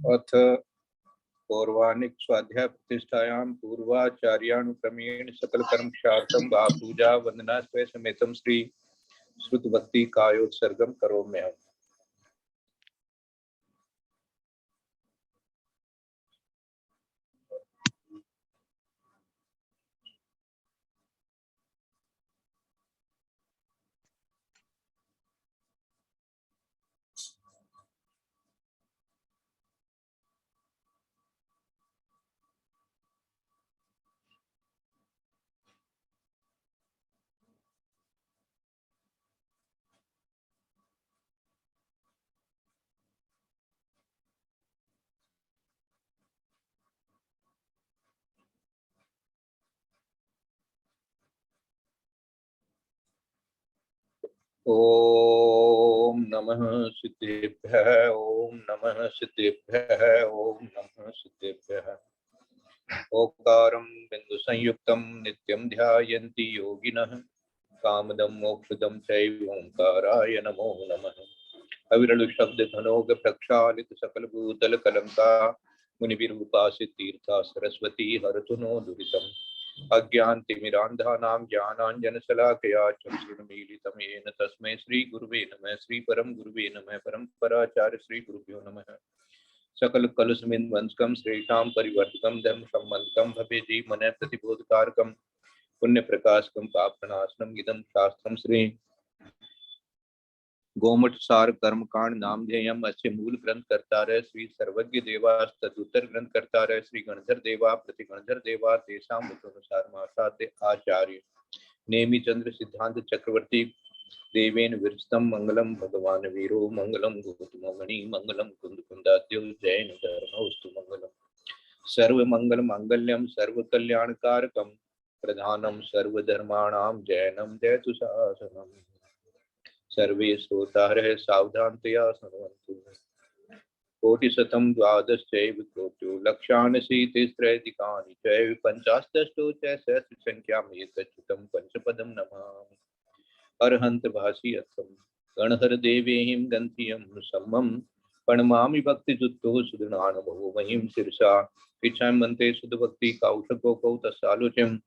अथ पौर्वाणिक स्वाध्याय प्रतिष्ठायां पूर्वाचार्यानुक्रमेण सकल कर्म क्षार्थम वा पूजा वंदना स्वे समेतम श्री श्रुत भक्ति कायोत्सर्गम करोम्यहम्। ओम नमः सिद्धेभ्यः ओम नमः सिद्धेभ्यः ओम नमः सिद्धेभ्यः। ओंकारं बिंदु संयुक्तं नित्यं ध्यायन्ति योगिनः कामदं मोक्षदं चैव ओंकाराय नमो नमः। अविरल शब्द घनोग प्रक्षालित सकल भूतल कलंका मुनिविरूपासित तीर्था सरस्वती हरतु नो दुरितम्। अज्ञानतिमिरान्धानां ज्ञानाञ्जनशलाकया चक्षुर्मीलितं येन तस्मै श्रीगुरुवे नमः। श्रीपरं गुरुवे नमः। परम्पराचार्य श्रीगुरुभ्यो नमः। सकल कलुषमिन्वंसकं श्रेषां परिवर्तकं धर्म सम्बन्धकं भवेजी मन प्रतिबोधकारकं पुण्य प्रकाशकं पापनाशनम् इदं शास्त्रं श्री गोमठ सार कर्मकांड नाम ध्येयम अस्य मूल ग्रंथ कर्तारः श्री सर्वज्ञ देवा तदुत्तर ग्रंथ कर्तारः श्री गणधर देवा प्रति गणधर देवा तेषां मतानुसार मासाद्य आचार्य नेमि चंद्र सिद्धांत चक्रवर्ती देवेन विरचितं मंगलम भगवान वीरो मंगलम गौतममणि मंगलम कुंद कुंदाद्यो जैन धर्मोस्तु मंगलम सर्व मंगल मांगल्यम सर्व कल्याणकारकम प्रधानम सर्वधर्माणां जैनम जयतु शासनम। सर्वे श्रोतारः सावधानतया शृण्वन्तु। कोटिशतं द्वादशैव कोटि लक्षानशीतिस्त्रैधिकानि चैव पञ्चाशदष्टौ च सहस्रसङ्ख्याम् एतच्युतं पंचपदं नमामि। अर्हन्त भाषि अर्थं गणहर देवेहिं गन्धियं सम्मं प्रणमामि भक्तिजुक्तो सुदृढानुभवो महिं शिरसा इच्छां मन्ते सुधभक्ति कौशको तस्सालोच्यम्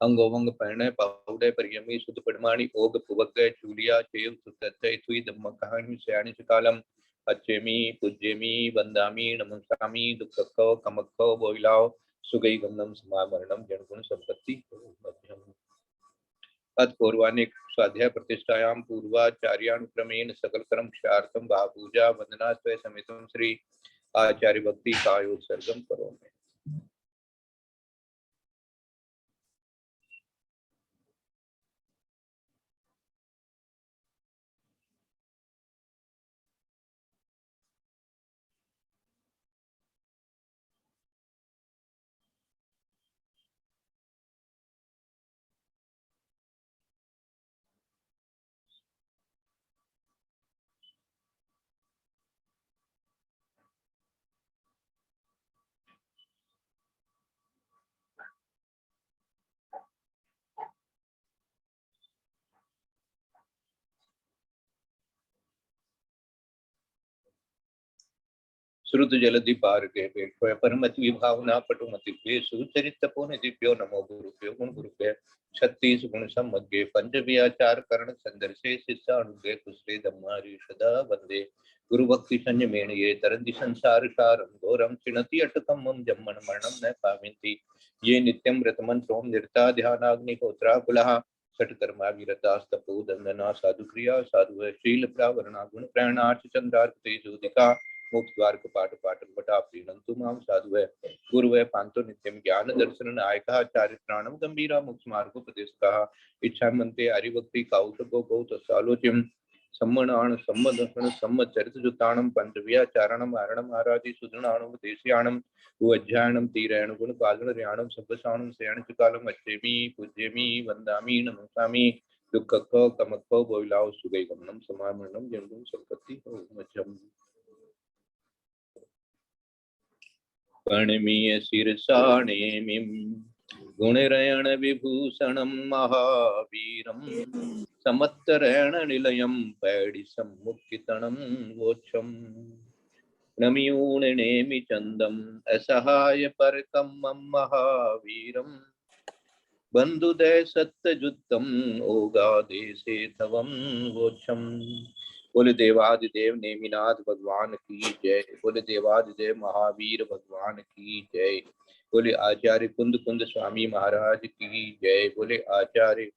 अंगोवंग पर्ण पाउडे परियमी सुध पड़माणी ओग पुवग चूलिया चेव सुतत्ते थुई दम्म कहानी सयानी चकालम अच्छेमी पूज्यमी वंदामी नमस्कामी दुखक्को कमक्को बोइलाओ सुगई गंधम समामरणम जनगुण संपत्ति मध्यम। अत पौर्वाणिक स्वाध्याय प्रतिष्ठायां पूर्वाचार्यानुक्रमेण सकल कर्म क्षार्थम वा पूजा वंदना स्वे समेतम श्री आचार्य भक्ति कायोत्सर्गम करोमि। श्रुत जलधि पार के पेट परमति विभावना पटुमति सुचरित तपोन दिव्यो नमो गुरुभ्यो गुण गुरुभ्य 36 गुण सम्मग्गे पंच व्याचार करण संदर्शे शिष्यानुगे कुशले धम्मारि सदा वंदे गुरु भक्ति संयमेन ये तरन्ति संसार सारं घोरं चिणति अटकं मम जम्मन मरणं न पाविन्ति ये नित्यं व्रतमन्त्रों निरता ध्यानाग्निहोत्रा कुलः षट्कर्मा विरतास्तपो दंदना साधु क्रिया साधु शील प्रावरणा गुण प्रयाणार्थ चंद्रार्थ तेजोदिका मोक्ष द्वार कपाट पाटन पटा प्रीणंतु माम साधु है गुरु है पांतो नित्यम ज्ञान दर्शन नायक चारित्राणम गंभीरा मोक्ष मार्गोपदेश कहा इच्छा मनते हरिभक्ति कौशको कौतसालोच्यम सम्मनाण सम्मदर्शन सम्मचरित जुताणम पंचव्याचारणम आरणम आराधि सुदृणाणम देश्याणम उज्जायणम तीरायण गुण पालन र्याणम सब्बसाणम शयन चकालम अच्छेमी पूज्यमी वंदामी नमस्कामी दुःखको कमको बोइलाओ सुगई गमनम समामरणम जन्म संपत्ति हो मध्यम। प्रणमीय शिरसा नेमिं गुणरयण विभूषणं महावीरं समत्तरेण निलयं पैडिसं मुक्तितणं वोच्छम् नमियूणनेमि चंदम असहाय परकम महावीरम बंधुदय सत्यजुत्तम ओगादेशे तवम वोक्षम। बोले देवादिदेव नेमिनाथ भगवान की जय। बोले देवादिदेव महावीर भगवान की जय। बोले आचार्य कुंद कुंद स्वामी महाराज की जय। बोले आचार्य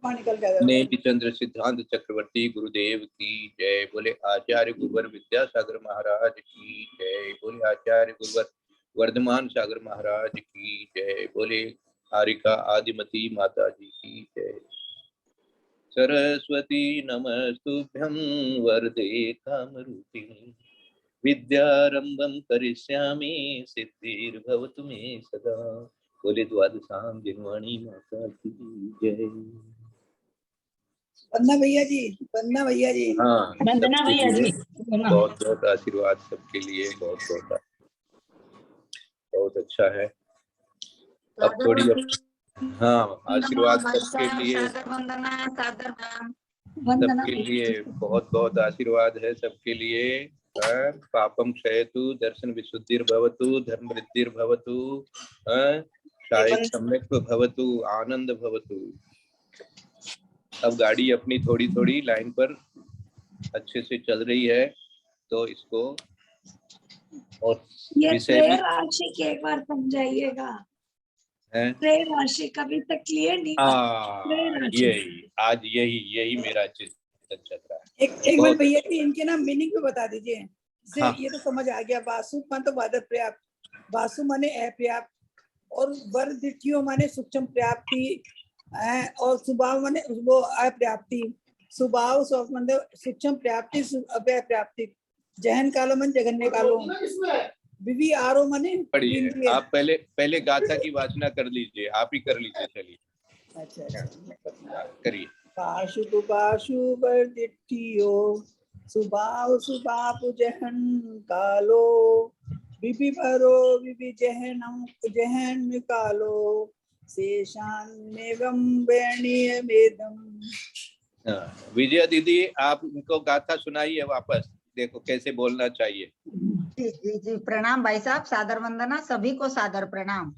नेमिचंद्र सिद्धांत चक्रवर्ती गुरुदेव की जय। बोले आचार्य गुरुवर विद्यासागर महाराज की जय। बोले आचार्य गुरुवर वर्धमान सागर महाराज की जय। बोले हारिका आदिमती माता जी की जय। सरस्वती नमस्तुभ्यं वरदे कामरूपिणी विद्यारंभं करिष्यामि सिद्धिर्भवतु मे सदा। बोले द्वादशां दिनवाणी माता की जय। वंदना भैया जी, वंदना भैया जी। हाँ, वंदना भैया जी। बहुत बहुत आशीर्वाद सबके लिए। बहुत बहुत अच्छा है। अब थोड़ी हाँ आशीर्वाद सबके लिए, सबके लिए बहुत बहुत आशीर्वाद है सबके लिए। पापम क्षयतु दर्शन विशुद्धिर्भवतु धर्म वृद्धिर्भवतु शायद सम्यक भवतु आनंद भवतु। अब गाड़ी अपनी थोड़ी थोड़ी लाइन पर अच्छे से चल रही है, तो इसको और विषय भी राशि के एक बार समझाइएगा। है राशि कभी तक क्लियर नहीं। यही आज यही मेरा चिंतन चल रहा है। एक बार भैया जी इनके ना मीनिंग भी बता दीजिए। हाँ। ये तो समझ आ गया। वासु मान तो बादर पर्याप्त, वासु माने अपर्याप्त, और वर्धिष्ठियो माने सूक्ष्म प्राप्ति, और सुभाव माने वो अप्राप्ति। सुभाव माने सूक्ष्म प्राप्ति अप्राप्ति। जहन कालो मन जघन्य कालो। विवि आरो माने पढ़िए आप पहले गाथा की वाचना कर लीजिए, आप ही कर लीजिए। चलिए अच्छा करिए। पाशु तो पाशु वर्धिष्ठियो सुभाव सुभाव जहन कालो विपि भरो विपि जहन कालो शेषान मेवम वर्णीय वेदम। विजया दीदी आप उनको गाथा सुनाइए वापस, देखो कैसे बोलना चाहिए। जी प्रणाम भाई साहब, सादर वंदना, सभी को सादर प्रणाम।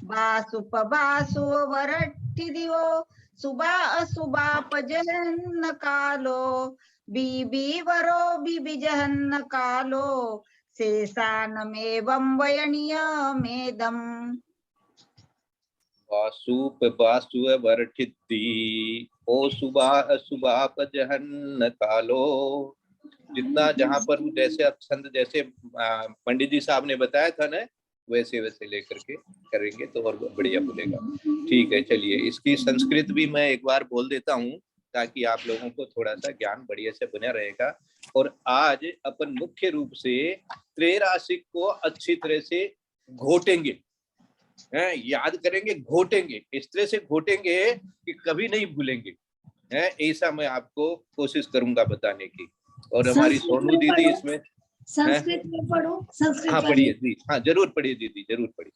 बासुप बासु वरट्टि दिवो सुबा असुबा पजहन कालो बीबी वरो बीबी जहन कालो शेषानमेवं वयनियमेदम्। वासुप बासु वर्ठिति ओ सुबा असुबा पजहन कालो। जितना जहां पर जैसे अब छंद जैसे पंडित जी साहब ने बताया था ना, वैसे वैसे लेकर के करेंगे तो और बढ़िया बोलेगा। ठीक है, चलिए इसकी संस्कृत भी मैं एक बार बोल देता हूँ ताकि आप लोगों को थोड़ा सा ज्ञान बढ़िया से बना रहेगा। और आज अपन मुख्य रूप से त्रैराशिक को अच्छी तरह से घोटेंगे, याद करेंगे, घोटेंगे, इस तरह से घोटेंगे कि कभी नहीं भूलेंगे। ऐसा मैं आपको कोशिश करूंगा बताने की। और हमारी सोनू दीदी इसमें संस्कृत में पढ़ो। संस्कृत हाँ पढ़िए जी, हाँ जरूर पढ़िए दीदी, जरूर पढ़िए।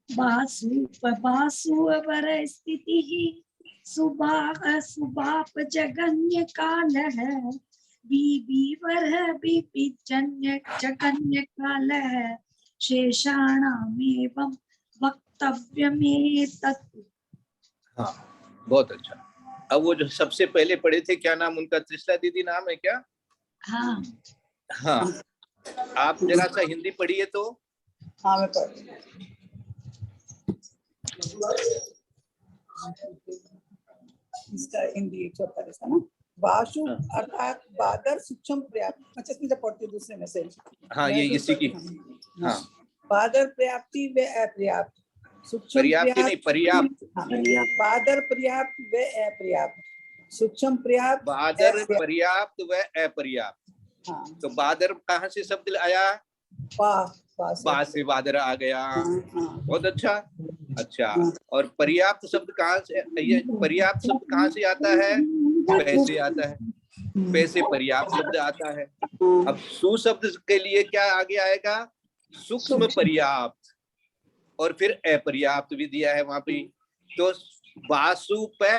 बासु वर स्थिति सुबा सुबाप जगन्य काल है बीबी वर बीबी जगन्य काल है शेषाणामेवं वक्तव्यमेतत्। हाँ बहुत अच्छा। अब वो जो सबसे पहले पढ़े थे, क्या नाम उनका, त्रिशला दीदी नाम है क्या? हाँ हाँ, आप जरा सा हिंदी पढ़िए तो। हाँ मैं पढ़ इसका हिंदी 148 है ना। वासु अर्थात बादर सूक्ष्म पर्याप्त। अच्छा इसमें पढ़ती दूसरे में से। हाँ ये इसी की। हाँ बादर पर्याप्ति व अपर्याप्त। सूक्ष्म पर्याप्त नहीं पर्याप्त। बादर पर्याप्त व अपर्याप्त। सूक्ष्म पर्याप्त बादर पर्याप्त व अपर्याप्त। हाँ। तो बादर कहाँ से शब्द आया? बा से बादर आ गया। बहुत अच्छा। अच्छा, और पर्याप्त शब्द कहाँ से, ये पर्याप्त शब्द कहाँ से आता है? पैसे आता है, पैसे पर्याप्त शब्द आता है। अब सु शब्द के लिए क्या आगे आएगा? सूक्ष्म पर्याप्त, और फिर अपर्याप्त भी दिया है वहां पे। तो बासु पे,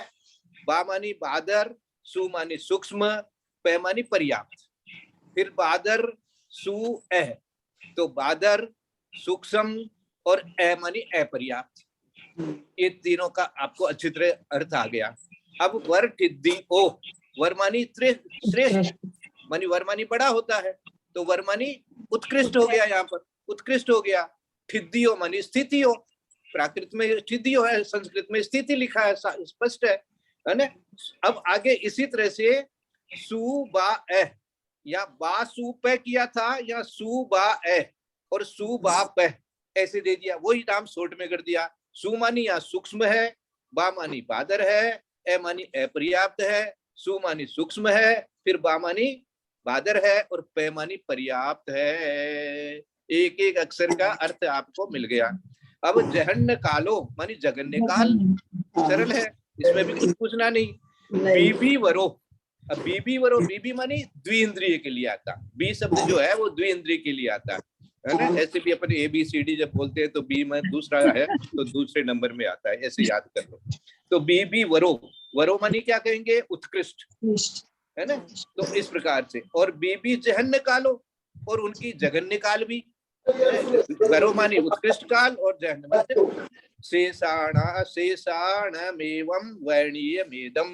बा मानी बादर, सु मानी सूक्ष्म, पे मानी पर्याप्त। फिर बादर सु अह, तो बादर, सूक्ष्म और अ मानी अपर्याप्त, ये तीनों का आपको अच्छी तरह अर्थ आ गया। अब वर टिद्दी ओ, वर मानी श्रेष्ठ, मानी वर मानी बड़ा होता है, तो वर मानी उत्कृष्ट हो गया, यहाँ पर उत्कृष्ट हो गया। ठिद्दियो मानी स्थिति हो, प्राकृत में स्थिति है, संस्कृत में स्थिति लिखा है, स्पष्ट है ना। अब आगे इसी तरह से सु बा एह, या बा सु पे किया था, या सु बा एह और सु बा पे ऐसे दे दिया, वही नाम शॉर्ट में कर दिया। सु मानी या सूक्ष्म है, बा मानी बादर है, ए मानी अपर्याप्त है, सु मानी सूक्ष्म है, फिर बा मानी बादर है और पे मानी पर्याप्त है। एक एक अक्षर का अर्थ आपको मिल गया। अब जहन्न कालो मानी जगन्य काल, सरल है, इसमें भी कुछ पूछना नहीं। बीबी वरो, अब बीबी वरो, बीबी मानी द्विइंद्रिय के लिए आता, बी शब्द जो है वो द्विइंद्रिय के लिए आता है ना। ऐसे भी अपन ABCD जब बोलते हैं तो बी में दूसरा है तो दूसरे नंबर में आता है, ऐसे याद कर लो। तो बीबी वरो, वरो मानी क्या कहेंगे, उत्कृष्ट, है ना। तो इस प्रकार से, और बीबी जहन्य कालो, और उनकी जगन्य काल भी, वरो मानी उत्कृष्ट काल और जहन्य मानी शेषाणमेवं वर्णीयमेदं,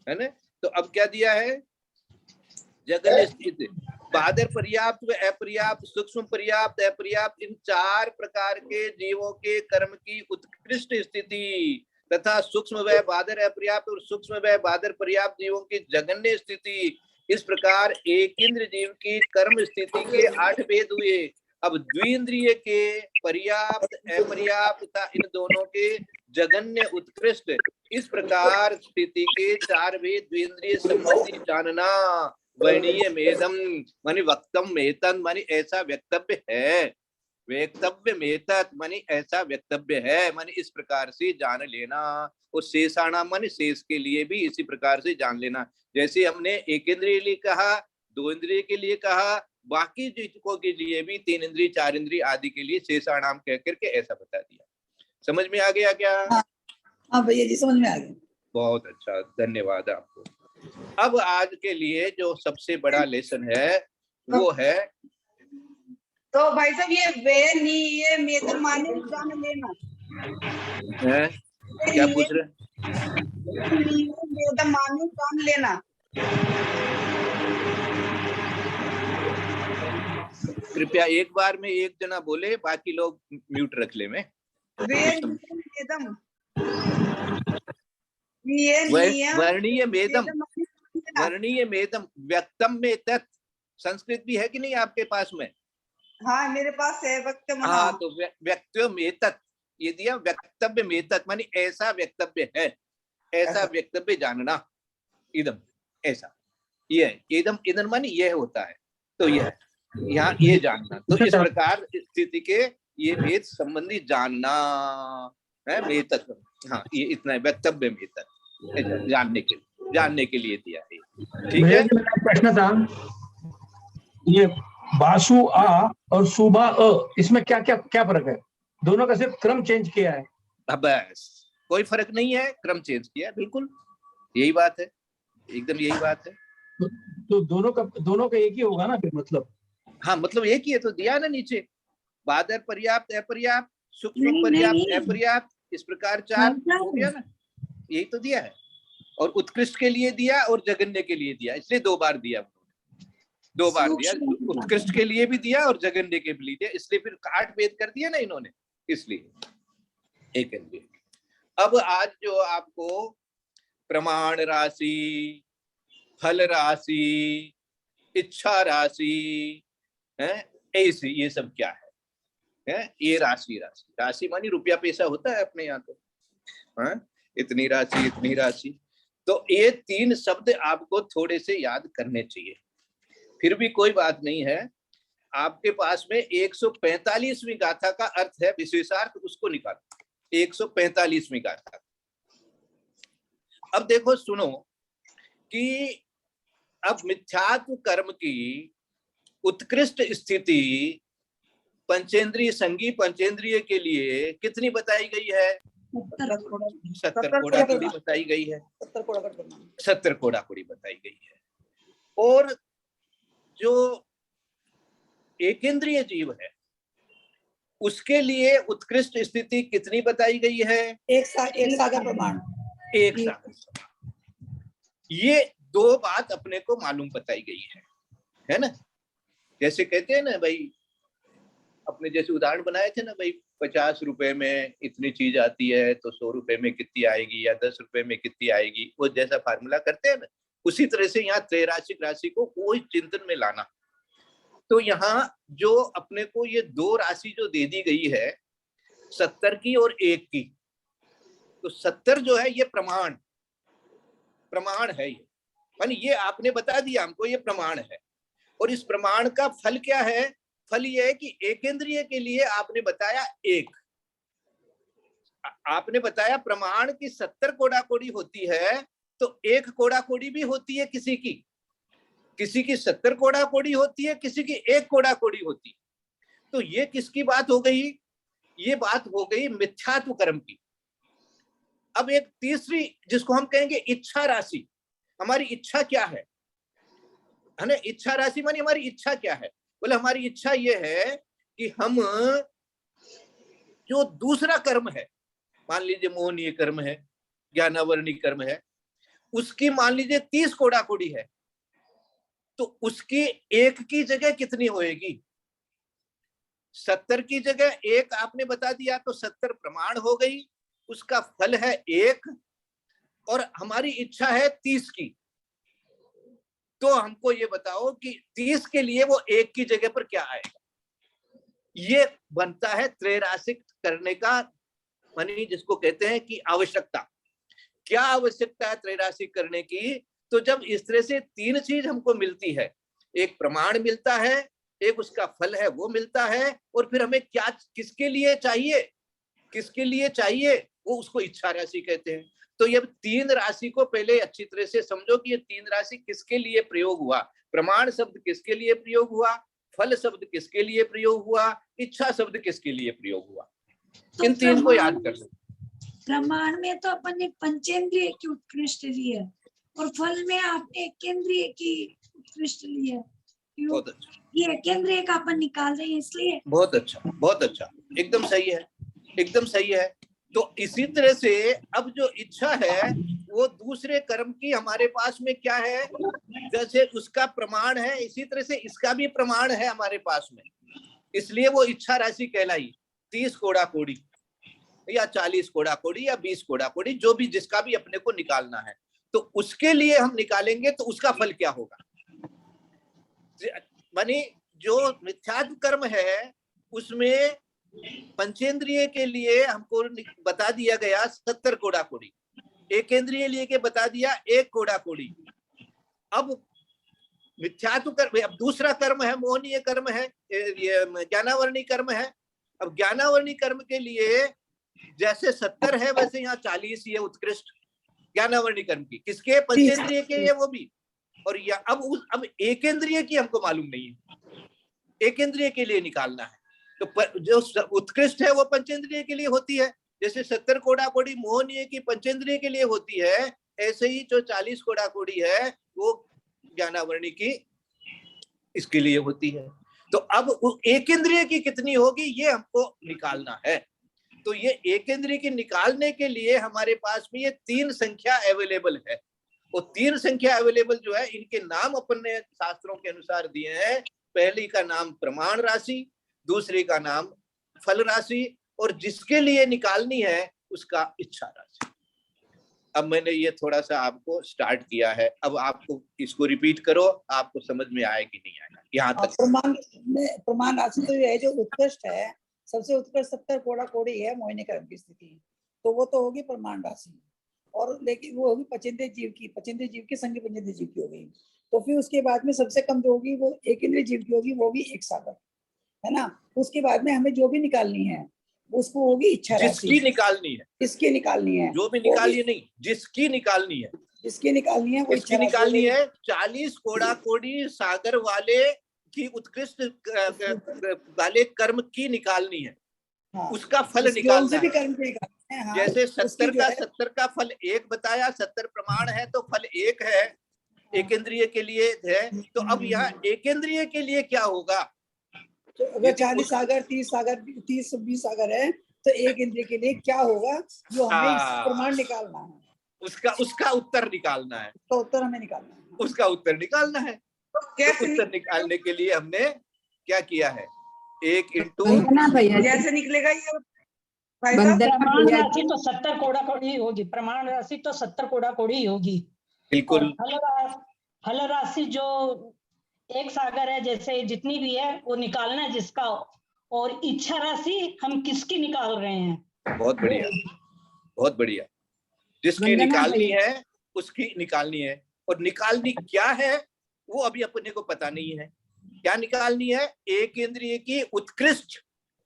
है ना। तो अब क्या दिया है, जगन्य स्थिति, बादर पर्याप्त व अपर्याप्त, सूक्ष्म पर्याप्त अपर्याप्त, इन चार प्रकार के जीवों के कर्म की उत्कृष्ट स्थिति तथा सूक्ष्म व बादर अपर्याप्त और सूक्ष्म व बादर पर्याप्त जीवों की जगन्य स्थिति, इस प्रकार एक इंद्र जीव की कर्म स्थिति के 8 भेद हुए। अब द्विइंद्रिय के पर्याप्त अपर्याप्त तथा इन दोनों के जगन्य उत्कृष्ट, इस प्रकार स्थिति के 4 भेद द्विइंद्रिय संबंधी जानना। वर्णीय मेदम मानी वक्तम मेतन मानी ऐसा वक्तव्य है, वक्तव्य मेतत मानी ऐसा वक्तव्य है, मानी इस प्रकार से जान लेना। और शेषाणा मानी शेष के लिए भी इसी प्रकार से जान लेना। जैसे हमने एक इंद्रिय लिए कहा, 2 इंद्रिय के लिए कहा, बाकी चीजों के लिए भी 3 इंद्रिय 4 इंद्रिय आदि के लिए शेषाणाम कह करके ऐसा बता दिया। समझ में आ गया क्या? हाँ भैया जी, समझ में आ गया। बहुत अच्छा, धन्यवाद आपको। अब आज के लिए जो सबसे बड़ा लेसन है वो है, तो भाई साहब ये वे नी ये मेदन माने जान लेना है? क्या पूछ रहे? मेदन माने जान लेना। कृपया एक बार में एक जना बोले, बाकी लोग म्यूट रख ले। में वेदम वर्णीय मेदम, वर्णीय मेदम व्यक्तम में तत्, संस्कृत भी है कि नहीं आपके पास में? हाँ मेरे पास है वक्तव्य। हाँ, तो व्यक्तव्य में तत् ये दिया, वक्तव्य में तत् मानी ऐसा वक्तव्य है, ऐसा वक्तव्य जानना। इदम ऐसा, ये इदम, इदम मानी ये होता है, तो यह यहाँ ये जानना। तो इस प्रकार स्थिति के ये भेद संबंधी जानना है मेतक। हाँ, ये इतना वक्तव्य मेतक जानने के लिए दिया है। ठीक है। मेरा प्रश्न था, ये बासु आ और सुबा अ, इसमें क्या क्या क्या फर्क है? दोनों का सिर्फ क्रम चेंज किया है। बस, कोई फर्क नहीं है, क्रम चेंज किया, बिल्कुल यही बात है, एकदम यही बात है। तो दोनों का एक ही होगा ना फिर, मतलब? हाँ, मतलब एक ही है, तो दिया ना नीचे, बादर पर्याप्त अपर्याप्त, सूक्ष्म पर्याप्त अपर्याप्त, इस प्रकार 4 हो गया ना, यही तो दिया है। और उत्कृष्ट के लिए दिया और जगन्य के लिए दिया, इसलिए 2 बार दिया, 2 बार दिया, उत्कृष्ट के लिए भी दिया और जगन्य के लिए दिया, इसलिए फिर 8 भेद कर दिया ना इन्होंने, इसलिए एक इंद्रिय। अब आज जो आपको प्रमाण राशि, फल राशि, इच्छा राशि है, ऐसे ये सब क्या है? ये राशि मानी रुपया पैसा होता है अपने यहाँ तो, है? इतनी राशि, इतनी राशि। तो ये 3 शब्द आपको थोड़े से याद करने चाहिए, फिर भी कोई बात नहीं है। आपके पास में 145वीं गाथा का अर्थ है विशेषार्थ, उसको निकालो। 145वीं गाथा। अब देखो, सुनो कि अब मिथ्यात्व कर्म की उत्कृष्ट स्थिति पंचेंद्रिय संगी पंचेंद्रिय के लिए कितनी बताई गई है? 70 कोड़ाकुड़ी बताई गई है, 70 कोड़ाकुड़ी बताई गई है। और जो एकेंद्रिय जीव है उसके लिए उत्कृष्ट स्थिति कितनी बताई गई है? एक सागर प्रमाण। एक सागर। ये दो बात अपने को मालूम बताई गई है ना। जैसे कहते हैं ना भाई, अपने जैसे उदाहरण बनाए थे ना भाई, 50 रुपए में इतनी चीज आती है तो 100 रुपए में कितनी आएगी या 10 रुपए में कितनी आएगी, वो जैसा फार्मूला करते हैं ना, उसी तरह से यहाँ त्रैराशिक राशि को कोई चिंतन में लाना। तो यहाँ जो अपने को ये दो राशि जो दे दी गई है 70 की और 1 की, तो 70 जो है ये प्रमाण है, ये मानी ये आपने बता दिया हमको ये प्रमाण है। और इस प्रमाण का फल क्या है? फल ये है कि एकेंद्रिय के लिए आपने बताया 1, आपने बताया प्रमाण की 70 कोड़ा कोड़ी होती है, तो 1 कोड़ा कोड़ी भी होती है किसी की 70 कोड़ा कोड़ी होती है, किसी की 1 कोड़ा कोड़ी होती है। तो ये किसकी बात हो गई? ये बात हो गई मिथ्यात्व कर्म की। अब एक तीसरी जिसको हम कहेंगे इच्छा राशि, हमारी इच्छा क्या है ना? इच्छा राशि मानी हमारी इच्छा क्या है? बोले हमारी इच्छा ये है कि हम जो दूसरा कर्म है, मान लीजिए मोहनीय कर्म है, ज्ञानावरणी कर्म है, उसकी मान लीजिए 30 कोड़ा कोड़ी है, तो उसकी 1 की जगह कितनी होएगी? 70 की जगह 1 आपने बता दिया, तो 70 प्रमाण हो गई, उसका फल है 1, और हमारी इच्छा है 30 की। तो हमको ये बताओ कि 30 के लिए वो 1 की जगह पर क्या आएगा? ये बनता है त्रैराशिक करने का, मानी जिसको कहते हैं कि आवश्यकता। क्या आवश्यकता है त्रैराशिक करने की? तो जब इस तरह से 3 चीज हमको मिलती है, एक प्रमाण मिलता है, एक उसका फल है वो मिलता है, और फिर हमें क्या किसके लिए चाहिए वो उसको इच्छा राशि कहते हैं। तो ये 3 राशि को पहले अच्छी तरह से समझो कि ये 3 राशि किसके लिए प्रयोग हुआ, प्रमाण शब्द किसके लिए प्रयोग हुआ, फल शब्द किसके लिए प्रयोग हुआ, इच्छा शब्द किसके लिए प्रयोग हुआ। तो इन 3 को याद कर लो। प्रमाण में तो अपन ने पंचेंद्रिय की उत्कृष्ट ली है, और फल में आपने एकेंद्रिय की उत्कृष्ट ली है। बहुत अच्छा, ये एकेंद्रिय का अपन निकाल रहे हैं इसलिए। बहुत अच्छा, एकदम सही है। तो इसी तरह से अब जो इच्छा है वो दूसरे कर्म की हमारे पास में क्या है, जैसे उसका प्रमाण है, इसी तरह से इसका भी प्रमाण है हमारे पास में, इसलिए वो इच्छा राशि कहलाई। 30 कोड़ा कोड़ी या 40 कोड़ा कोड़ी या 20 कोड़ा कोड़ी, जो भी जिसका भी अपने को निकालना है, तो उसके लिए हम निकालेंगे तो उसका फल क्या होगा? मानी जो मिथ्यात्व कर्म है उसमें पंचेंद्रिय के लिए हमको बता दिया गया 70 कोड़ा कोड़ी, एकेंद्रिय लिए के बता दिया 1 कोड़ा कोड़ी। अब मिथ्यात्व कर्म, अब दूसरा कर्म है मोहनीय कर्म है, ये ज्ञानावरणी कर्म है। अब ज्ञानावरणी कर्म के लिए जैसे 70 है वैसे यहाँ 40 ही है उत्कृष्ट ज्ञानावरणी कर्म की, किसके? पंचेंद्रिय के, वो भी। और अब एकेंद्रिय की हमको मालूम नहीं है, एकेंद्रिय के लिए निकालना है। तो जो उत्कृष्ट है वो पंचेंद्रिय के लिए होती है, जैसे 70 कोड़ा कोड़ी मोहनीय की पंचेंद्रिय के लिए होती है, ऐसे ही जो 40 कोड़ा कोड़ी है वो ज्ञानावरणी की इसके लिए होती है। तो अब एकेंद्रिय की कितनी होगी ये हमको निकालना है। तो ये एकेंद्रिय की निकालने के लिए हमारे पास में ये 3 संख्या अवेलेबल है। वो 3 संख्या अवेलेबल जो है, इनके नाम अपन ने शास्त्रों के अनुसार दिए हैं। पहली का नाम प्रमाण राशि, दूसरी का नाम फल राशि, और जिसके लिए निकालनी है उसका इच्छा राशि। अब मैंने ये थोड़ा सा आपको स्टार्ट किया है, अब आपको इसको रिपीट करो, आपको समझ में आए कि नहीं आएगा यहाँ तक। प्रमाण राशि तो ये है जो उत्कृष्ट है, सबसे उत्कृष्ट 70 कोड़ा कोड़ी है मोहिनी कर्म की स्थिति, तो वो तो होगी प्रमाण राशि। और लेकिन वो होगी पंचेंद्रिय जीव की संग पंचेंद्रिय जीव की हो गई। तो फिर उसके बाद में सबसे कम जो होगी वो एकेंद्रिय जीव की होगी, वो भी 1 सागर है ना। उसके बाद में हमें जो भी निकालनी है उसको होगी इच्छा राशि। जिसकी निकालनी है, किसकी निकालनी है, जो भी निकालिए नहीं, जिसकी निकालनी है, जिसकी निकालनी है वो किसकी निकालनी है? 40 कोड़ा कोड़ी सागर वाले की उत्कृष्ट वाले कर्म की निकालनी है। हाँ, उसका फल निकालना है। हाँ, जैसे 70 का फल 1 बताया, 70 प्रमाण है तो फल 1 है, एकेंद्रिय के लिए है। तो अब यहाँ एकेंद्रिय के लिए क्या होगा? तो अगर 40 सागर 30 सागर 30-20 सागर है तो एक इंद्रिय के लिए क्या होगा, जो हमें प्रमाण निकालना है, उसका उत्तर निकालना है, तो उत्तर हमें निकालना है, उसका उत्तर निकालना है। तो कैसे उत्तर निकालने के लिए हमने क्या किया है, 1 इंटू कैसे निकलेगा ये भाई साहब? प्रमाण राशि तो 70 कोड़ा कोड़ी होगी, प्रमाण राशि तो 70 कोड़ा कोड़ी होगी। बिल्कुल। फल राशि जो एक सागर है, जैसे जितनी भी है वो निकालना है जिसका, और इच्छा राशि हम किसकी निकाल रहे हैं। बहुत बढ़िया, बहुत बढ़िया। जिसकी निकालनी है उसकी निकालनी है, और निकालनी क्या है वो अभी अपने को पता नहीं है। क्या निकालनी है? एक इंद्रिय की उत्कृष्ट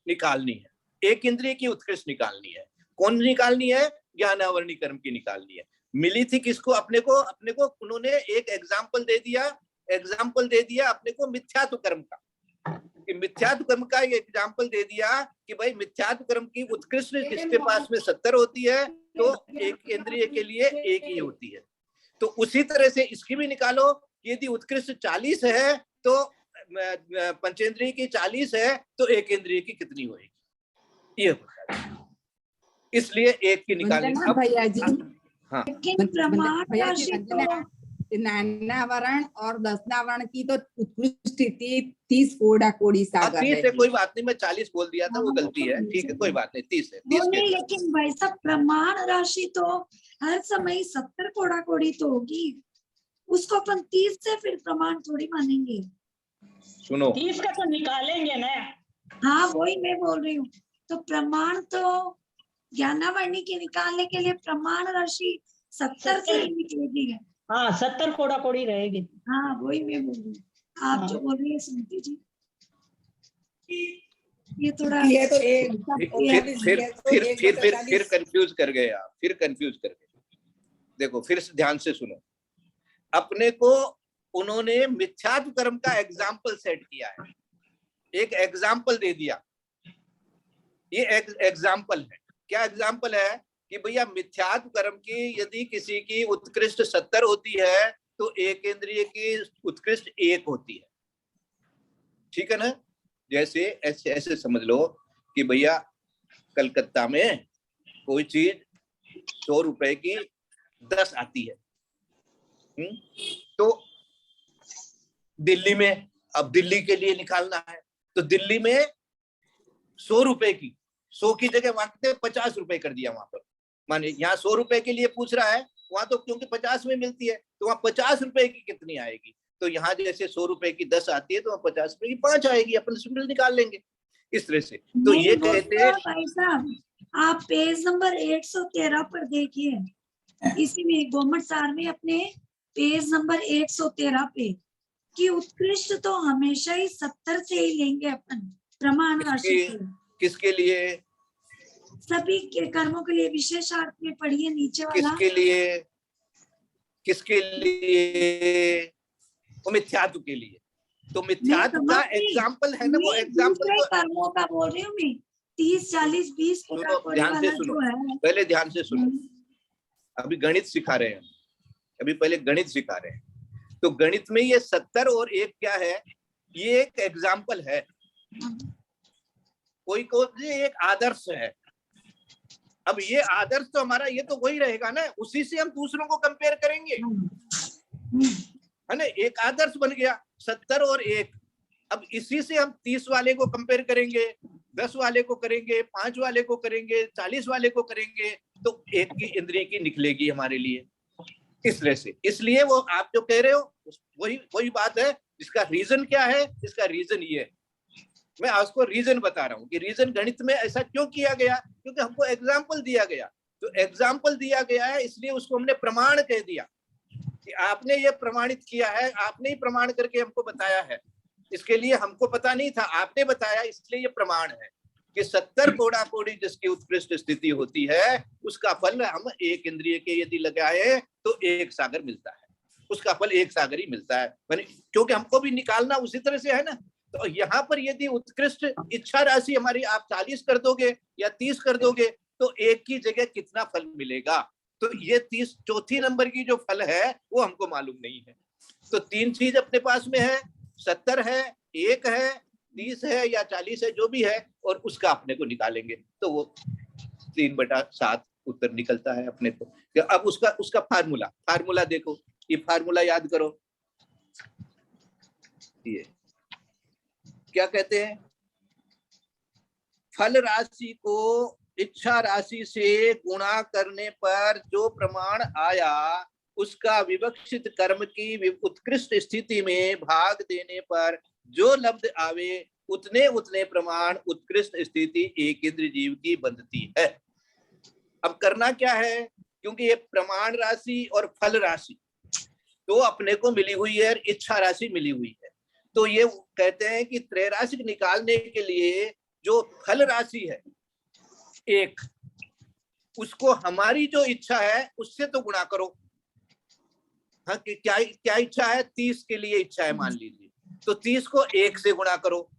निकालनी है, एक इंद्रिय की उत्कृष्ट निकालनी है। कौन निकालनी है? ज्ञानावरणी कर्म की निकालनी है। मिली थी किसको? अपने को उन्होंने एक एग्जाम्पल दे दिया अपने को मिथ्यात्व कर्म का, कि मिथ्यात्व कर्म का एक एग्जाम्पल दे दिया कि भाई मिथ्यात्व कर्म की उत्कृष्ट जिसके पास में 70 होती है तो एक इंद्रिय के लिए एक ही होती है। तो उसी तरह से इसकी भी निकालो, यदि उत्कृष्ट 40 है तो पंचेंद्रिय की 40 है तो एक इंद्रिय की कितनी होगी, ये इसलिए एक की निकालनी। भैया जी, हाँ, प्रमाण राशि तो नानावरण और 10नावरण की तो उत्कृष्ट स्थिति 30 कोड़ा कोड़ी सागर 30 है, कोई बात नहीं, मैं 40 बोल दिया था, वो गलती है, ठीक है, कोई बात नहीं, 30 है, 30 नहीं, लेकिन भाई साहब प्रमाण राशि तो हर समय 70 कोड़ा कोड़ी तो होगी, उसको अपन 30 से फिर प्रमाण थोड़ी मानेंगे। सुनो, 30 का तो निकालेंगे ना। हाँ, वही मैं बोल रही हूँ। तो प्रमाण तो ज्ञानावरणी के निकालने के लिए प्रमाण राशि 70 से ही निकलेगी। हाँ, 70 कोड़ा कोड़ी रहेगी। हाँ, वही मैं बोल रही हूँ। आप जो बोल रही है सुनती जी, ये थोड़ा ये तो एक फिर कंफ्यूज कर गए आप, फिर कंफ्यूज कर गए। देखो, फिर से ध्यान से सुनो। अपने को उन्होंने मिथ्यात्व कर्म का एग्जाम्पल सेट किया है, एक एग्जाम्पल दे दिया। ये एग्जाम्पल है। क्या एग्जाम्पल है? कि भैया मिथ्यात्व कर्म की यदि किसी की उत्कृष्ट 70 होती है तो एक इंद्रिय की उत्कृष्ट 1 होती है, ठीक है ना? जैसे ऐसे समझ लो कि भैया कलकत्ता में कोई चीज 100 रुपए की 10 आती है, तो दिल्ली में, अब दिल्ली के लिए निकालना है तो दिल्ली में 100 रुपए की, 100 की जगह वहां 50 रुपए कर दिया। वहां पर माने यहाँ 100 रुपए के लिए पूछ रहा है, वहां तो क्योंकि 50 में मिलती है तो वहां 50 रुपए की कितनी आएगी। तो यहाँ जैसे 100 रुपए की 10 आती है तो वहां 50 रुपए की 5 आएगी, अपन सिंपल निकाल लेंगे इस तरह से। तो ये कहते हैं भाई साहब, आप पेज नंबर 113 पर देखिए, इसी में गवर्नमेंट सार में अपने पेज नंबर 113 पे, कि उत्कृष्ट तो हमेशा ही 70 से ही लेंगे अपन प्रमाण राशि। किसके लिए? सभी के कर्मों के लिए। विशेषार्थ में पढ़िए नीचे वाला। किसके लिए? वो मिथ्यात्व के लिए। तो मिथ्यात्व का एग्जाम्पल है ना, वो एग्जाम्पल तो कर्मों का बोल रही हूँ मैं। 30, 40, 20 ध्यान से सुनो, पहले ध्यान से सुनो। अभी गणित सिखा रहे हैं, अभी पहले गणित सिखा रहे हैं। तो गणित में ये 70 और 1 क्या है? ये एक एग्जाम्पल है, कोई एक आदर्श है। अब ये आदर्श तो हमारा ये तो वही रहेगा ना, उसी से हम दूसरों को कंपेयर करेंगे, है ना? एक आदर्श बन गया 70 और 1। अब इसी से हम 30 वाले को कंपेयर करेंगे, 10 वाले को करेंगे, 5 वाले को करेंगे, 40 वाले को करेंगे, तो एक की इंद्रिय की निकलेगी हमारे लिए इस तरह से। इसलिए वो आप जो कह रहे हो वही बात है। इसका रीजन क्या है? इसका रीजन ये है, मैं आपको रीजन बता रहा हूँ कि रीजन गणित में ऐसा क्यों किया गया, क्योंकि हमको एग्जाम्पल दिया गया। तो एग्जाम्पल दिया गया है इसलिए उसको हमने प्रमाण कह दिया कि आपने ये प्रमाणित किया है, आपने ही प्रमाण करके हमको बताया है। इसके लिए हमको पता नहीं था, आपने बताया, इसलिए ये प्रमाण है कि 70 कोड़ा कोड़ी जिसकी उत्कृष्ट स्थिति होती है उसका फल हम एक इंद्रिय के यदि लगाए तो 1 सागर मिलता है, उसका फल 1 सागर ही मिलता है। क्योंकि हमको भी निकालना उसी तरह से है ना। तो यहाँ पर यदि उत्कृष्ट इच्छा राशि हमारी आप 40 कर दोगे या 30 कर दोगे तो 1 की जगह कितना फल मिलेगा? तो ये 30 चौथी नंबर की जो फल है वो हमको मालूम नहीं है। तो 3 चीज अपने पास में है, 70 है, 1 है, 30 है या 40 है जो भी है, और उसका अपने को निकालेंगे तो वो 3/7 उत्तर निकलता है अपने को। अब उसका फार्मूला देखो, ये फार्मूला याद करो। ये क्या कहते हैं, फल राशि को इच्छा राशि से गुणा करने पर जो प्रमाण आया उसका विवक्षित कर्म की उत्कृष्ट स्थिति में भाग देने पर जो लब्ध आवे उतने प्रमाण उत्कृष्ट स्थिति एक इंद्रिय जीव की बनती है। अब करना क्या है, क्योंकि ये प्रमाण राशि और फल राशि तो अपने को मिली हुई है, इच्छा राशि मिली हुई है, तो ये कहते हैं कि त्रैराशिक निकालने के लिए जो फल राशि है एक, उसको हमारी जो इच्छा है उससे तो गुणा करो। हाँ, कि क्या इच्छा है, 30 के लिए इच्छा है मान लीजिए, तो 30 को 1 से गुणा करो,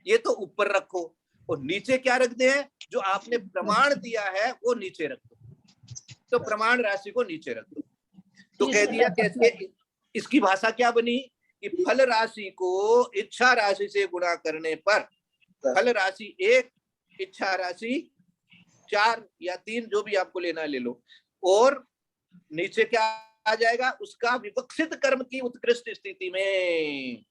ये तो ऊपर रखो, और नीचे क्या रख दे, जो आपने प्रमाण दिया है वो नीचे रख दो, तो प्रमाण राशि को नीचे रख दो। तो कह दिया कैसे, इसकी भाषा क्या बनी कि फल राशि को इच्छा राशि से गुणा करने पर फल राशि 1, इच्छा राशि 4 या 3 जो भी आपको लेना ले लो, और नीचे क्या आ जाएगा, उसका विवक्षित कर्म की उत्कृष्ट स्थिति में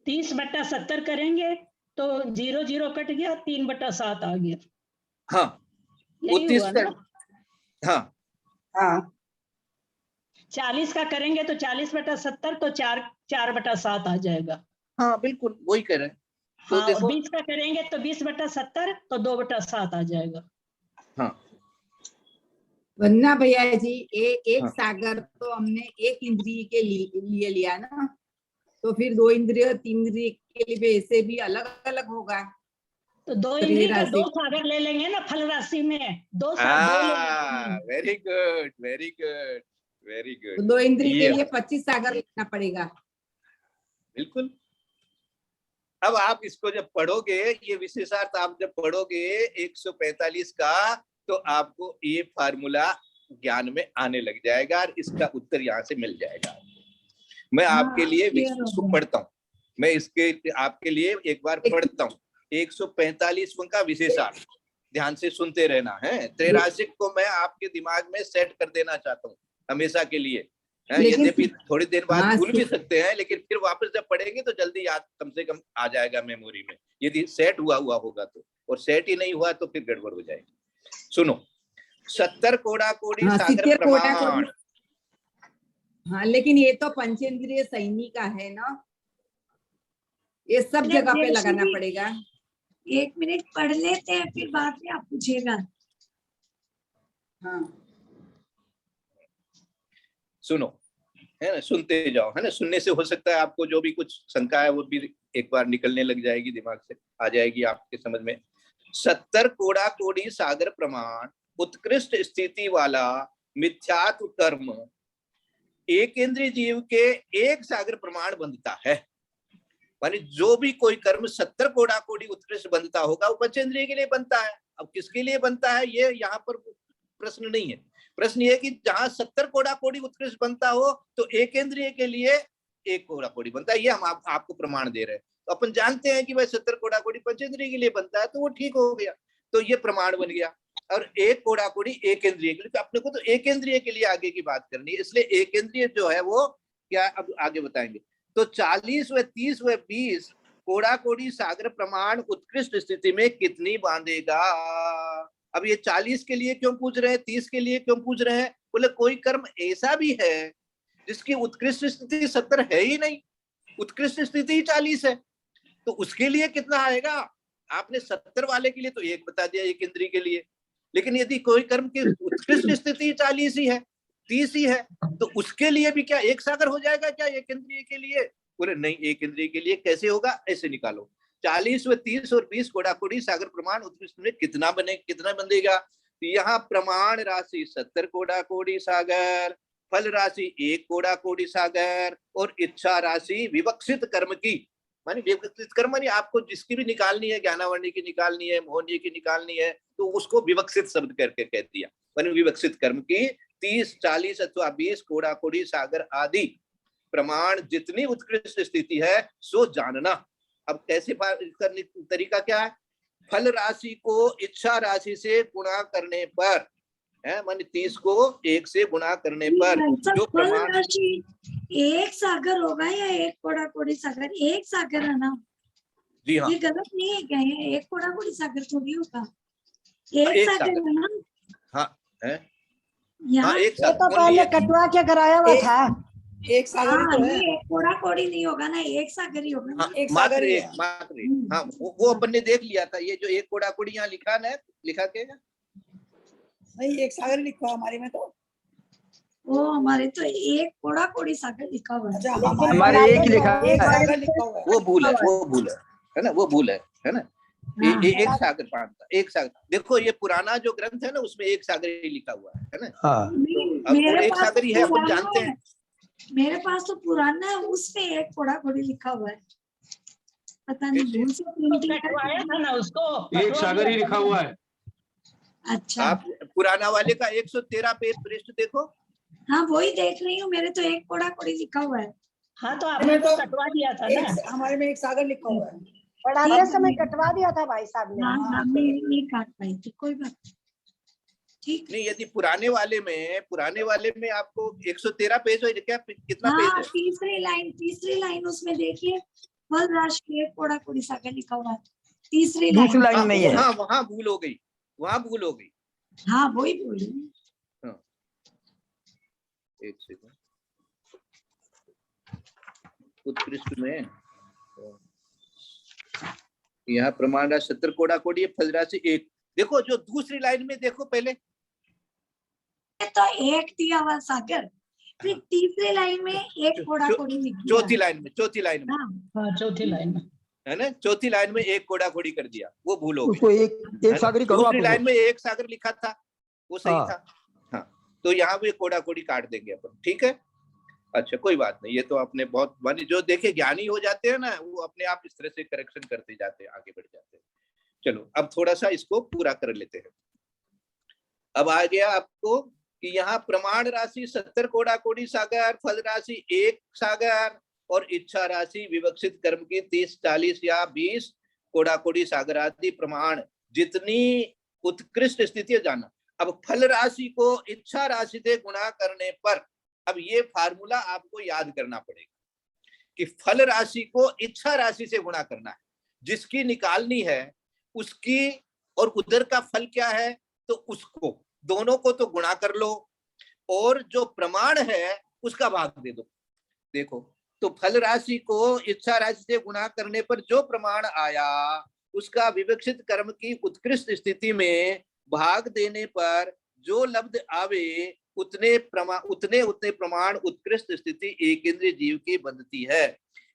30/70 करेंगे तो 0 कट गया, 3/7 आ गया। हाँ, वो 30 हुआ ना? हाँ हाँ 40 का करेंगे तो 40/70 तो 4/7 आ जाएगा। हाँ बिल्कुल वही कह रहे हैं। तो हाँ, देखो 20 का करेंगे तो 20/70 तो 2/7 आ जाएगा। हाँ वन्ना भैया जी, एक हाँ। सागर तो हमने एक इंद्रिय के लिए लिया ना, तो फिर 2 इंद्रिय 3 इंद्रिय के लिए भी ऐसे भी अलग अलग होगा। तो 2 इंद्रिय का 2 सागर ले लेंगे ना फल राशि में, 2 ले लेंगे। Very good very good very good. 2 इंद्रिय के लिए 25 सागर लेना पड़ेगा। बिल्कुल। अब आप इसको जब पढ़ोगे, ये विशेषार्थ आप जब पढ़ोगे 145 का, तो आपको ये फार्मूला ज्ञान में आने लग जाएगा और इसका उत्तर यहाँ से मिल जाएगा। मैं आपके लिए इसको पढ़ता हूँ, मैं इसके आपके लिए एक बार पढ़ता हूँ। 145 का विशेषार्थ ध्यान से सुनते रहना है। त्रैराशिक को मैं आपके दिमाग में सेट कर देना चाहता हूँ हमेशा के लिए। यद्यपि थोड़ी देर बाद भूल भी सकते हैं, लेकिन फिर वापस जब पढ़ेंगे तो जल्दी याद कम से कम आ जाएगा मेमोरी में, यदि सेट हुआ होगा तो। और सेट ही नहीं हुआ तो फिर गड़बड़ हो जाएगी। सुनो, 70 कोड़ा कोड़ी सागर प्रमाण। हाँ, लेकिन ये तो पंचेंद्रिय सैनी का है ना, ये सब जगह पे लगाना पड़ेगा। 1 मिनट पढ़ लेते हैं, फिर बाद में आप पूछेगा। हाँ सुनो, है ना, सुनते जाओ, है ना। सुनने से हो सकता है आपको जो भी कुछ शंका है वो भी एक बार निकलने लग जाएगी, दिमाग से आ जाएगी आपके समझ में। 70 कोड़ा कोड़ी सागर प्रमाण उत्कृष्ट स्थिति वाला मिथ्यात्व कर्म एक इंद्रिय जीव के एक सागर प्रमाण बंधता है। मानी जो भी कोई कर्म 70 कोड़ा कोड़ी उत्कृष्ट बंधता होगा वो पंचेंद्रिय के लिए बनता है। अब किसके लिए बनता है ये यहाँ पर प्रश्न नहीं है। प्रश्न ये कि जहां 70 कोड़ा कोड़ी उत्कृष्ट बनता हो तो एक इंद्रिय के लिए 1 कोड़ा कोड़ी बनता है। ये हम आपको प्रमाण दे रहे हैं। तो अपन जानते हैं कि भाई 70 कोड़ा कोड़ी पंचेंद्रिय के लिए बनता है, तो वो ठीक हो गया, तो ये प्रमाण बन गया। और 1 कोड़ा कोड़ी एक इंद्रिय के लिए, तो अपने को तो एक इंद्रिय के लिए आगे की बात करनी है, इसलिए एक इंद्रिय जो है वो क्या अब आगे बताएंगे। तो 40 व 30 व 20 कोड़ा कोड़ी सागर प्रमाण उत्कृष्ट स्थिति में कितनी बांधेगा। अब ये 40 के लिए क्यों पूछ रहे हैं, 30 के लिए क्यों पूछ रहे हैं? बोले कोई कर्म ऐसा भी है जिसकी उत्कृष्ट स्थिति 70 है ही नहीं, उत्कृष्ट स्थिति ही 40 है, तो उसके लिए कितना आएगा? आपने 70 वाले के लिए तो 1 बता दिया एक इंद्रिय के लिए, लेकिन यदि कोई कर्म की उत्कृष्ट स्थिति 40 ही है, 30 ही है, तो उसके लिए भी क्या 1 सागर हो जाएगा क्या एक इंद्रिय के लिए? बोले नहीं, एक इंद्रिय के लिए कैसे होगा, ऐसे निकालो। 40 व 30 और 20 कोड़ा कोड़ी सागर प्रमाण उत्कृष्ट में कितना बंधेगा? तो यहाँ प्रमाण राशि 70 कोड़ा कोड़ी सागर, फल राशि 1 कोड़ा कोड़ी सागर, और इच्छा राशि विवक्षित कर्म की, मानी विवक्षित कर्म मानी आपको जिसकी भी निकालनी है, ज्ञानावरणी की निकालनी है, मोहनीय की निकालनी है, तो उसको विवक्षित शब्द करके कह दिया। मानी विवक्षित कर्म की 30, 40 अथवा 20 कोड़ा कोड़ी सागर आदि प्रमाण जितनी उत्कृष्ट स्थिति है सो जानना। अब कैसे करने तरीका क्या है? फल राशि को इच्छा राशि से गुणा करने पर है, माने 30 को 1 से गुणा करने पर जो फल प्रमाण, राशि एक सागर होगा या एक कोड़ा कोड़ी सागर? एक सागर है ना? जी हाँ, ये गलत नहीं है क्या? ये एक कोड़ा कोड़ी सागर थोड़ी होगा, एक एक सागर सागर। है ना? हाँ है, यहाँ हाँ एक ये सागर। तो पहले कटवा के कराया हुआ एक- था। एक सागर ही हाँ, तो है। ये एक कोड़ा कोड़ी नहीं होगा ना, एक सागर ही होगा ना। हाँ, एक मात्र सागर ही एक, है। मात्र एक। हाँ वो अपन ने देख लिया था, ये जो एक कोड़ा कोड़ी यहाँ लिखा ना, लिखा के नहीं, एक सागर ही लिखा हुआ हमारे में तो। वो हमारे तो एक कोड़ा कोड़ी सागर लिखा हुआ है। अच्छा, हमारे हमारे एक ही लिखा एक है। सागर लिखा हुआ है। वो भूल है, वो भूल है ना, वो भूल है ना। हाँ। एक सागर पांच, एक सागर। देखो ये पुराना जो ग्रंथ है ना, उसमें एक सागर ही लिखा हुआ है ना। हाँ, नहीं, अब वो मेरे एक पास सागर ही है, अपन जानते हैं। मेरे पास तो पुराना है, उसमें एक कोड़ा कोड़ी लिखा हुआ है। पता नहीं कैसे? भूल से तो प्रिंटिंग कटवाया था ना उसको, एक कटवा सागर ही दिया लिखा था। हुआ है। अच्छा, आप पुराना वाले का 113 पेज पृष्ठ देखो। हाँ वही देख रही हूँ, मेरे तो एक कोड़ा कोड़ी लिखा हुआ है। हाँ तो आपने तो कटवा दिया था ना। हमारे में एक सागर लिखा हुआ है। पढ़ाते समय कटवा दिया था भाई साहब ने। हाँ हाँ, मैं नहीं काट पाई थी, कोई बात नहीं। ठीक है। नहीं, यदि पुराने वाले में आपको 113 पेज है क्या, कितना पेज हाँ, है? तीसरी लाइन उसमें देखिए, फल राशि एक कोड़ा कोड़ी सागर लिखा हुआ है, तीसरी दूसरी लाइन। लाइन नहीं है। हाँ, वहां भूल हो गई, वहां भूल हो गई। हाँ वही बोली। एक सेकंड, उत्कृष्ट में यहाँ प्रमाण राशि 70 कोड़ा कोड़ी, फल राशि 1। देखो जो दूसरी लाइन में देखो पहले, तो एक दिया हुआ सागर, फिर तीसरी लाइन में एक कोड़ा कोड़ी लिख दिया। चौथी लाइन में हाँ, हाँ चौथी लाइन में है ना, चौथी लाइन में एक कोड़ा कोड़ी कर दिया, वो भूल हो उसको गई। एक सागर ही करो आप दूसरी उसको। लाइन में एक सागर लिखा था, वो सही हाँ। था। हाँ, तो यहाँ भी कोड़ा कोड़ी काट देंगे अपन, ठीक है। अच्छा कोई बात नहीं, ये तो आपने बहुत, मानी जो देखे ज्ञानी हो जाते हैं ना, वो अपने आप इस तरह से करेक्शन करते जाते हैं, आगे बढ़ जाते हैं। चलो अब थोड़ा सा इसको पूरा कर लेते हैं। अब आ गया आपको कि यहाँ प्रमाण राशि 70 कोड़ा कोड़ी सागर, फल राशि 1 सागर और इच्छा राशि विवक्षित कर्म की 30, 40 या 20 कोड़ा कोड़ी सागर आदि प्रमाण जितनी उत्कृष्ट स्थिति है जाना। अब फल राशि को इच्छा राशि से गुणा करने पर, अब ये फार्मूला आपको याद करना पड़ेगा कि फल राशि को इच्छा राशि से गुणा करना है, जिसकी निकालनी है उसकी, और उधर का फल क्या है तो उसको, दोनों को तो गुणा कर लो और जो प्रमाण है उसका भाग दे दो। देखो तो फल राशि को इच्छा राशि से गुणा करने पर जो प्रमाण आया उसका विवक्षित कर्म की उत्कृष्ट स्थिति में भाग देने पर जो लब्ध आवे उतने प्रमाण उत्कृष्ट स्थिति एक इंद्रिय जीव की बंधती है।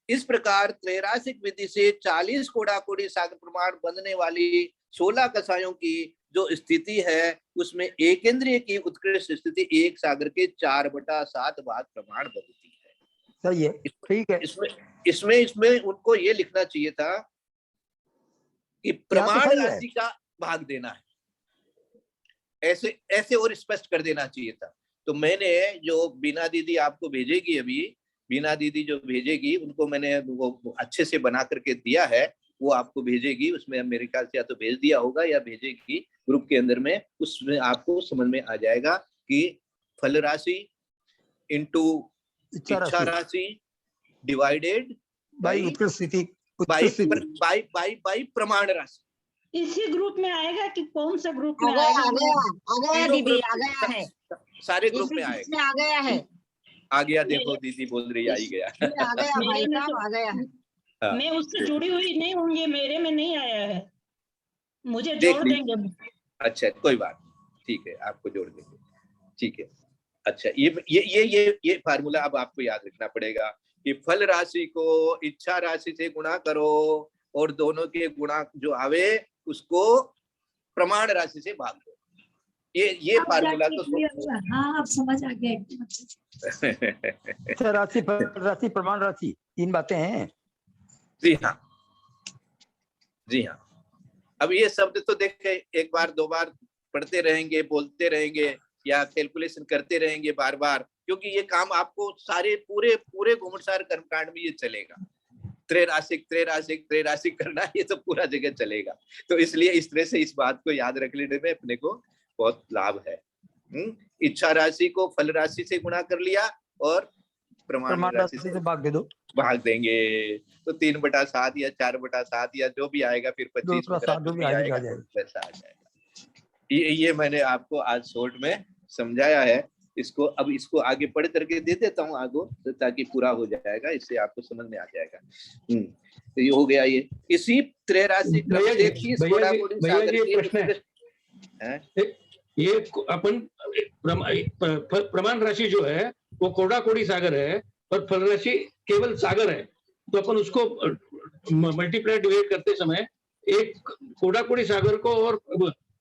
इस प्रकार त्रैरासिक विधि से 40 कोड़ा कोड़ी सागर प्रमाण बंधने वाली 16 कसायों की जो स्थिति है उसमें एक इंद्रिय की उत्कृष्ट स्थिति एक सागर के 4/7 भाग प्रमाण बंधती है। सही है, ठीक है। इसमें उनको ये लिखना चाहिए था कि प्रमाण सही है। राशि का भाग देना है, ऐसे और स्पष्ट कर देना चाहिए था। तो मैंने जो बीना दीदी आपको भेजेगी, अभी बीना दीदी जो भेजेगी उनको मैंने वो अच्छे से बना करके दिया है, वो आपको भेजेगी। उसमें मेरे ख्याल से या तो भेज दिया होगा या भेजेगी ग्रुप के अंदर में, उसमें आपको समझ में आ जाएगा कि फल राशि इंटू इच्छा राशि डिवाइडेड भाई उत्कृष्ट स्थिति, बाई प्रमाण राशि। इसी ग्रुप में आएगा कि कौन सा ग्रुप आ में गया आएगा? आ गया दीदी, आ गया है, सारे ग्रुप में इसी आएगा। में आ गया है, आ गया, देखो दीदी बोल रही आई गया। आ गया भाई मेरे में साहब, तो- आ गया है। हाँ। मैं उससे जुड़ी हुई नहीं होंगी, मेरे में नहीं आया है, मुझे देख जोड़ ली। देंगे। अच्छा कोई बात नहीं, ठीक है, आपको जोड़ देंगे, ठीक है। अच्छा ये फार्मूला अब आपको याद रखना पड़ेगा कि फल राशि को इच्छा राशि से गुणा करो और दोनों के गुणा जो आवे उसको प्रमाण राशि से भाग दो। ये फार्मूला तो हाँ, अब समझ आ गया एकदम अच्छे से। इच्छा राशि, फल राशि, प्रमाण राशि, 3 बातें हैं। जी हाँ, जी हाँ। अब ये शब्द तो देखे एक बार दो बार पढ़ते रहेंगे, बोलते रहेंगे, या कैलकुलेशन करते रहेंगे बार बार, क्योंकि ये काम आपको सारे पूरे पूरे घुमटसार कर्मकांड में ये चलेगा। त्रैराशिक त्रैराशिक त्रैराशिक करना, ये तो पूरा जगह चलेगा। तो इसलिए इस तरह से इस बात को याद रख लेने में अपने को बहुत लाभ है। इच्छा राशि को फल राशि से गुणा कर लिया और प्रमाण राशि से भाग दे दो, भाग देंगे, तो 3/7 या 4/7 या जो भी आएगा, फिर 25 वैसा आ जाएगा। ये मैंने आपको आज शॉर्ट में समझाया है। इसको अब इसको आगे पढ़ करके दे देता हूँ आगे, ताकि पूरा हो जाएगा, इससे आपको समझ में आ जाएगा। तो ये हो गया। ये इसी त्रैराशि ये अपन प्रमाण राशि जो है वो कोड़ा कोड़ी सागर है और फल राशि केवल सागर है। तो अपन उसको मल्टीप्लाई डिवाइड करते समय एक कोड़ा कोड़ी सागर को और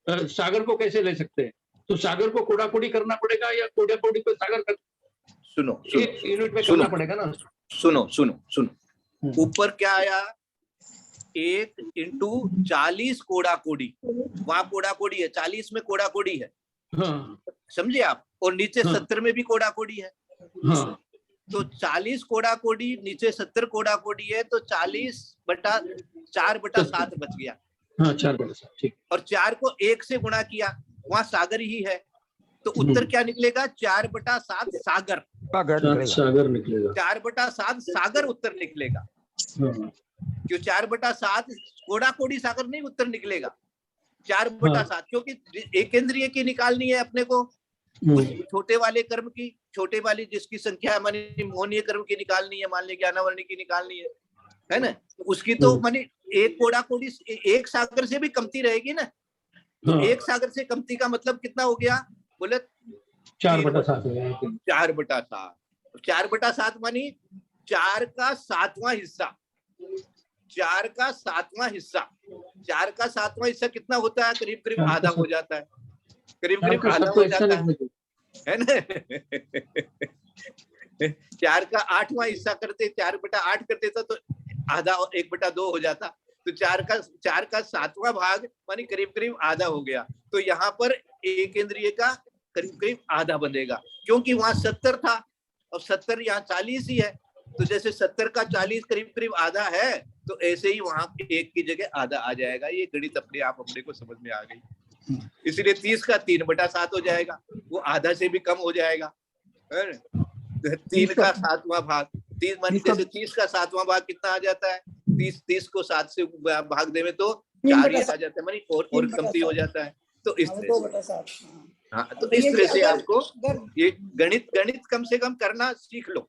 सागर को कैसे ले सकते हैं? तो सागर को कोड़ा कोड़ी करना पड़ेगा या कोड़ा कोड़ी को सागर कर, सुनो एक यूनिट में करना पड़ेगा ना। सुनो ऊपर क्या आया, 1 × 40 कोड़ा कोड़ी, वहां कोड़ा कोड़ी है, 40 में कोड़ा कोड़ी है। हाँ। समझे आप? और नीचे 70 में भी कोड़ा कोड़ी है। हाँ। तो 40 कोड़ा कोड़ी, नीचे 70 कोड़ा कोड़ी है, तो 4/7 बच गया। हाँ, 4/7, ठीक। और 4 को 1 से गुणा किया, वहां सागर ही है, तो उत्तर क्या निकलेगा? 4/7 सागर। सागर निकलेगा। 4/7 सागर उत्तर निकलेगा। क्यों 4/7 कोड़ा कोड़ी सागर नहीं उत्तर निकलेगा, 4/7, क्योंकि एक इंद्रिय की निकालनी है अपने को, छोटे वाले कर्म की, छोटे वाली जिसकी संख्या मानी मोहनीय कर्म की निकालनी है, मान लीजिए ज्ञानावरणी की निकालनी है ना, उसकी तो मानी एक कोड़ा कोड़ी एक सागर से भी कमती रहेगी ना। तो एक सागर से कमती का मतलब कितना हो गया? बोले 4/7। 4/7 मानी 4 का 7वां हिस्सा। 4 का 7वां हिस्सा, 4 का 7वां हिस्सा कितना होता है? करीब करीब आधा हो जाता है, करीब करीब आधा हो जाता है ना। 4 का 8वां हिस्सा करते, 4/8 करते तो आधा 1/2 हो जाता। तो 4 का 7वां भाग मानी करीब करीब आधा हो गया। तो यहाँ पर एक इंद्रिय का करीब करीब आधा बनेगा, क्योंकि वहां 70 था और 70 यहाँ 40 ही है। तो जैसे 70 का 40 करीब करीब आधा है, तो ऐसे ही वहां 1 की जगह आधा आ जाएगा। ये गणित अपने आप अपने को समझ में आ गई। इसलिए 30 का 3/7 हो जाएगा, वो आधा से भी कम हो जाएगा। 3 का 7वां भाग, 30 मान जैसे 30 का 7वां भाग कितना आ जाता है? 30 को 7 से भाग देवे तो 4 ही आ जाता है, मानी और कमती हो जाता है। तो इस तरह से, हाँ, तो इस तरह से आपको ये गणित कम से कम करना सीख लो,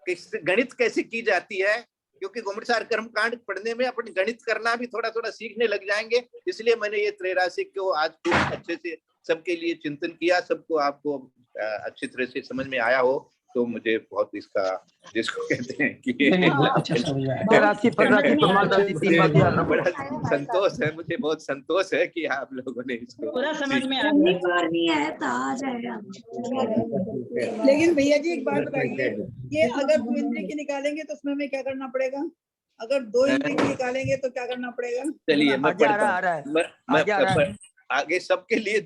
गणित कैसे की जाती है, क्योंकि घुमटसार कर्मकांड पढ़ने में अपन गणित करना भी थोड़ा थोड़ा सीखने लग जाएंगे। इसलिए मैंने ये त्रैराशिक को आज खूब अच्छे से सबके लिए चिंतन किया, सबको आपको अच्छी तरह से समझ में आया हो, तो मुझे बहुत इसका, जिसको कहते हैं कि बड़ा संतोष है, मुझे बहुत संतोष है कि आप लोगों ने इसको पूरा समझ में आ गया। नहीं आया तो आ जाएगा। लेकिन भैया जी एक बात बताइए, ये अगर 2 इंद्रिय की निकालेंगे तो उसमें हमें क्या करना पड़ेगा? अगर 2 इंद्रिय की निकालेंगे तो क्या करना पड़ेगा? चलिए मैं पढ़ता हूं, आगे सबके लिए